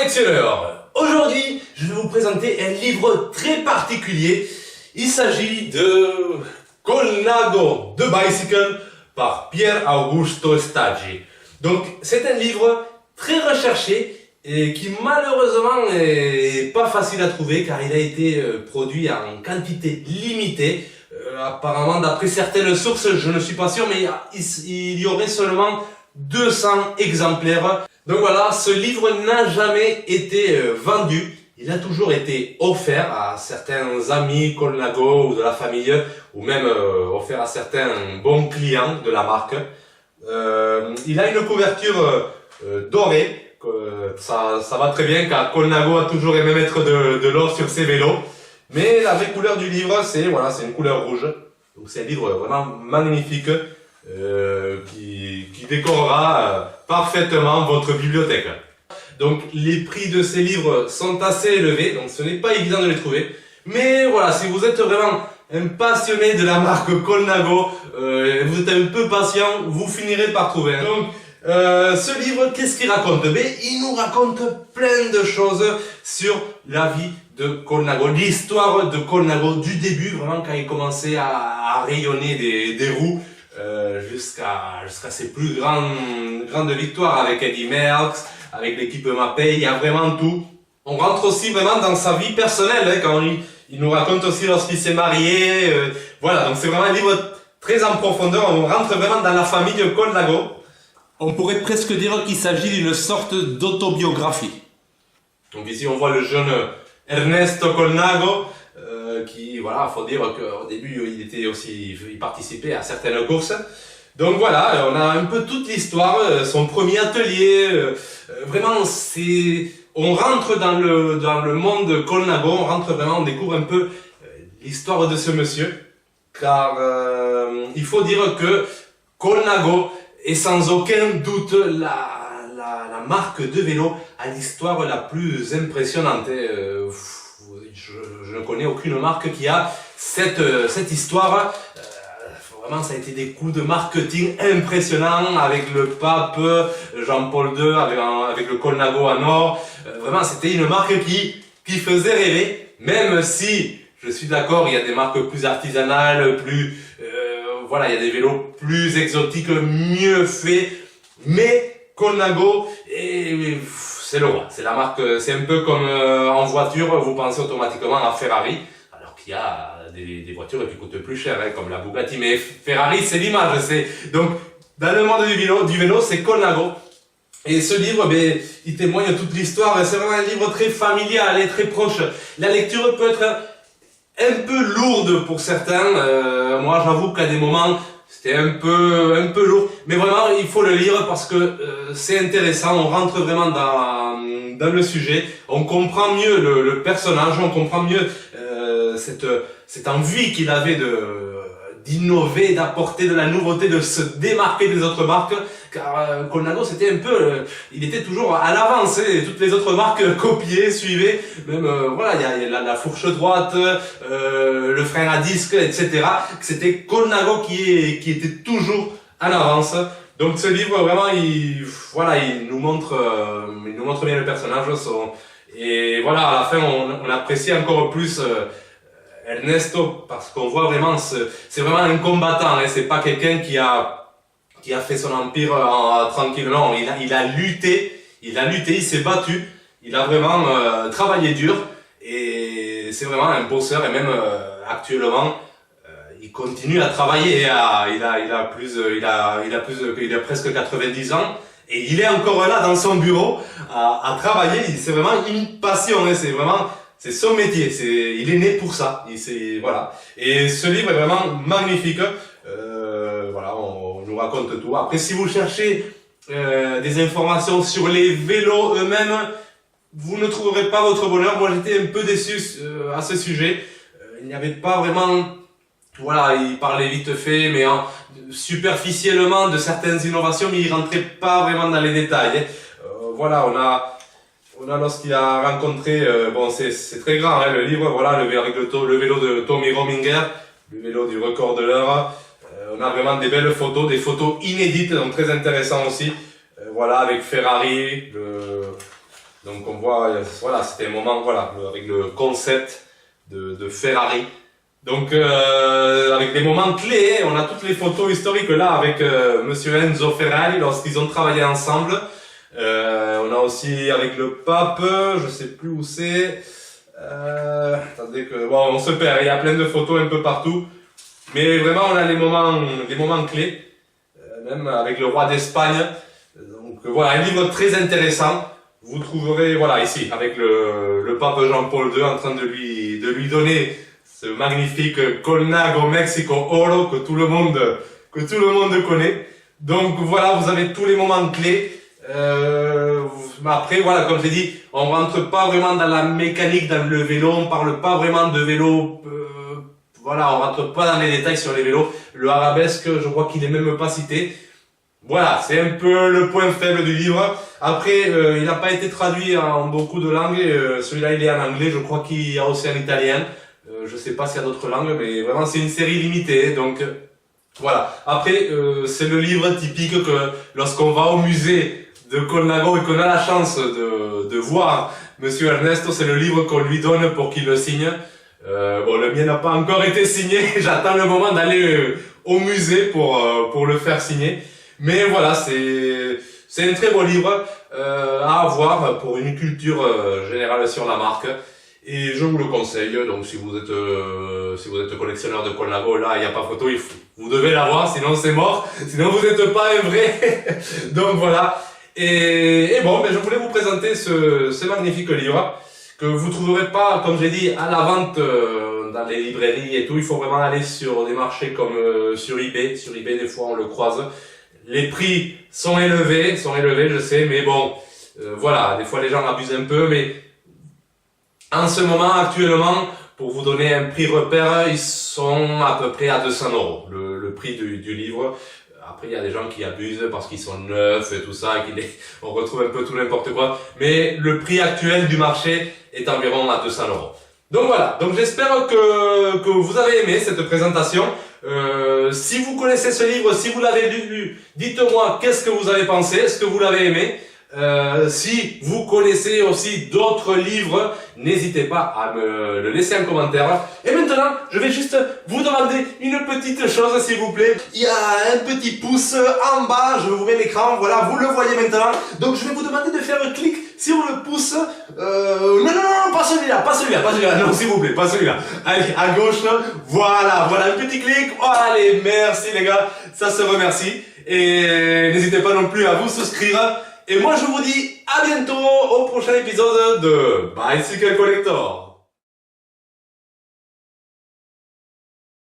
collectionneurs, aujourd'hui je vais vous présenter un livre très particulier. Il s'agit de Colnago The Bicycle par Pier Augusto Staggi. Donc c'est un livre très recherché et qui malheureusement n'est pas facile à trouver car il a été produit en quantité limitée. Apparemment d'après certaines sources, je ne suis pas sûr, mais il y aurait seulement 200 exemplaires. Donc voilà, ce livre n'a jamais été vendu. Il a toujours été offert à certains amis Colnago ou de la famille, ou même offert à certains bons clients de la marque. Il a une couverture dorée, ça va très bien car Colnago a toujours aimé mettre de l'or sur ses vélos. Mais la vraie couleur du livre, c'est une couleur rouge. Donc c'est un livre vraiment magnifique qui décorera parfaitement votre bibliothèque. Donc les prix de ces livres sont assez élevés, donc ce n'est pas évident de les trouver. Mais voilà, si vous êtes vraiment un passionné de la marque Colnago, vous êtes un peu patient, vous finirez par trouver. Donc ce livre, qu'est-ce qu'il raconte? Il nous raconte plein de choses sur la vie de Colnago, l'histoire de Colnago du début, vraiment quand il commençait à rayonner des roues, jusqu'à ses plus grandes victoires avec Eddy Merckx, avec l'équipe Mapei, il y a vraiment tout. On rentre aussi vraiment dans sa vie personnelle, hein, quand il nous raconte aussi lorsqu'il s'est marié, voilà, donc c'est vraiment un livre très en profondeur, on rentre vraiment dans la famille de Colnago. On pourrait presque dire qu'il s'agit d'une sorte d'autobiographie. Donc ici on voit le jeune Ernesto Colnago, qui, voilà, faut dire qu'au début il participait à certaines courses. Donc voilà, on a un peu toute l'histoire, son premier atelier, vraiment on rentre dans le monde Colnago, on rentre vraiment, on découvre un peu l'histoire de ce monsieur, car il faut dire que Colnago est sans aucun doute la marque de vélo à l'histoire la plus impressionnante. Je ne connais aucune marque qui a cette histoire. Vraiment, ça a été des coups de marketing impressionnants avec le pape Jean-Paul II, avec le Colnago en or. Vraiment, c'était une marque qui faisait rêver, même si, je suis d'accord, il y a des marques plus artisanales, voilà, il y a des vélos plus exotiques, mieux faits, mais Colnago, c'est le roi. C'est la marque, c'est un peu comme en voiture, vous pensez automatiquement à Ferrari, alors qu'il y a des voitures qui coûtent plus cher, hein, comme la Bugatti, mais Ferrari, c'est l'image. Donc, dans le monde du vélo, c'est Colnago. Et ce livre, il témoigne toute l'histoire. C'est vraiment un livre très familial et très proche. La lecture peut être un peu lourde pour certains. Moi, j'avoue qu'à des moments, c'était un peu lourd. Mais vraiment, il faut le lire parce que c'est intéressant. On rentre vraiment dans le sujet. On comprend mieux le personnage. On comprend mieux cette envie qu'il avait d'innover, d'apporter de la nouveauté, de se démarquer des autres marques, car Colnago c'était un peu, il était toujours à l'avance, et toutes les autres marques copiaient, suivaient, même voilà, il y a la fourche droite, le frein à disque, etc. C'était Colnago qui était toujours en avance. Donc ce livre vraiment, il nous montre bien le personnage, et voilà, à la fin on apprécie encore plus Ernesto, parce qu'on voit vraiment, c'est vraiment un combattant, hein, c'est pas quelqu'un qui a fait son empire tranquille, non, il a lutté, il s'est battu, il a vraiment travaillé dur, et c'est vraiment un bosseur, et même actuellement, il continue à travailler, il a presque 90 ans, et il est encore là dans son bureau, à travailler, c'est vraiment une passion, hein, c'est son métier, il est né pour ça, voilà. Et ce livre est vraiment magnifique, voilà, on nous raconte tout. Après, si vous cherchez des informations sur les vélos eux-mêmes, vous ne trouverez pas votre bonheur. Moi, j'étais un peu déçu à ce sujet. Il n'y avait pas vraiment, voilà, il parlait vite fait, mais superficiellement de certaines innovations, mais il rentrait pas vraiment dans les détails. Voilà, on a lorsqu'il a rencontré, c'est très grand, hein, le livre, voilà, le vélo de Tommy Rominger, le vélo du record de l'heure. On a vraiment des belles photos, des photos inédites, donc très intéressantes aussi. Voilà, avec Ferrari, Donc on voit, voilà, c'était un moment, voilà, avec le concept de Ferrari. Donc avec des moments clés, on a toutes les photos historiques là avec Monsieur Enzo Ferrari lorsqu'ils ont travaillé ensemble. On a aussi avec le pape, je sais plus où c'est. Attendez que bon, on se perd, il y a plein de photos un peu partout. Mais vraiment on a les moments clés, même avec le roi d'Espagne. Donc voilà, un livre très intéressant. Vous trouverez voilà ici avec le pape Jean-Paul II en train de lui donner ce magnifique Colnago Mexico Oro que tout le monde connaît. Donc voilà, vous avez tous les moments clés. Après voilà, comme j'ai dit, on rentre pas vraiment dans la mécanique, dans le vélo, on parle pas vraiment de vélo. Voilà, on rentre pas dans les détails sur les vélos. Le arabesque, je crois qu'il est même pas cité. Voilà, c'est un peu le point faible du livre. Après, il n'a pas été traduit en beaucoup de langues. Celui-là, il est en anglais. Je crois qu'il y a aussi en italien. Je sais pas s'il y a d'autres langues, mais vraiment, c'est une série limitée. Donc, voilà. Après, c'est le livre typique que lorsqu'on va au musée de Colnago et qu'on a la chance de voir Monsieur Ernesto, c'est le livre qu'on lui donne pour qu'il le signe. Bon, le mien n'a pas encore été signé. J'attends le moment d'aller au musée pour le faire signer. Mais voilà, c'est un très beau livre à avoir pour une culture générale sur la marque. Et je vous le conseille. Donc si vous êtes collectionneur de Colnago, là il n'y a pas photo, vous devez l'avoir, sinon c'est mort. Sinon vous n'êtes pas un vrai. Donc voilà. Et bon, mais je voulais vous présenter ce magnifique livre que vous trouverez pas, comme j'ai dit, à la vente dans les librairies et tout. Il faut vraiment aller sur des marchés comme sur eBay. Sur eBay, des fois on le croise. Les prix sont élevés, je sais, mais bon, voilà, des fois les gens abusent un peu, mais en ce moment, actuellement, pour vous donner un prix repère, ils sont à peu près à 200 €, le prix du livre. Après, il y a des gens qui abusent parce qu'ils sont neufs et tout ça, on retrouve un peu tout n'importe quoi, mais le prix actuel du marché est environ à 200 €. Donc voilà, donc j'espère que vous avez aimé cette présentation. Si vous connaissez ce livre, si vous l'avez lu, dites-moi qu'est-ce que vous avez pensé, est-ce que vous l'avez aimé. Si vous connaissez aussi d'autres livres, n'hésitez pas à me le laisser en commentaire. Et maintenant, je vais juste vous demander une petite chose, s'il vous plaît. Il y a un petit pouce en bas, je vous mets l'écran, voilà, vous le voyez maintenant. Donc je vais vous demander de faire un clic sur le pouce. Non, pas celui-là, non, s'il vous plaît, pas celui-là. Allez, à gauche, voilà, un petit clic. Oh, allez, merci les gars, ça se remercie. Et n'hésitez pas non plus à vous souscrire. Et moi je vous dis à bientôt au prochain épisode de Bicycle Collector.